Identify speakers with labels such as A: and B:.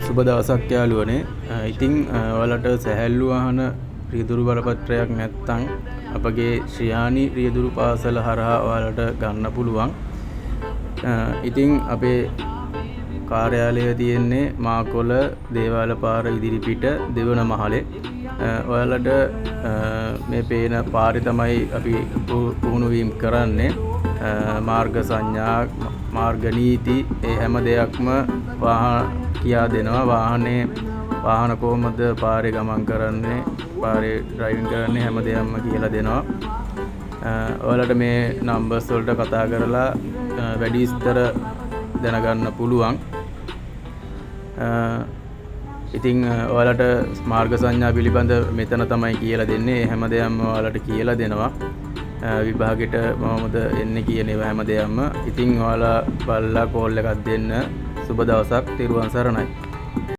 A: සුබ දවසක් යාළුවනේ. ඉතින් ඔයාලට සැහැල්ලු වාහන රියදුරු බලපත්‍රයක් නැත්නම් අපගේ ශ්‍රියානි රියදුරු පාසල හරහා ඔයාලට ගන්න පුළුවන්. ඉතින් අපේ කාර්යාලය තියෙන්නේ මාකොළ දේවාල පාර ඉදිරිපිට දෙවන මහලේ. ඔයාලට මේ පේන පාරේ තමයි අපි පුහුණු වීම කරන්නේ. මාර්ග සංඥා, මාර්ග නීති, ඒ හැම දෙයක්ම කියා දෙනවා. වාහන කොහොමද පාරේ ගමන් කරන්නේ, පාරේ ඩ්‍රයිවිං කරන්නේ, හැම දෙයක්ම කියලා දෙනවා. ඔයාලට මේ නම්බර්ස් වලට කතා කරලා වැඩි විස්තර දැනගන්න පුළුවන්. ඉතින් ඔයාලට මාර්ග සංඥා පිළිබඳ මෙතන තමයි කියලා දෙන්නේ. හැම දෙයක්ම ඔයාලට කියලා දෙනවා. විභාගෙට මොහොමද එන්නේ කියන ඒවා හැම දෙයක්ම. ඉතින් ඔයාලා බලලා කෝල් එකක් දෙන්න. සුබ දවසක්. තෙරුවන් සරණයි.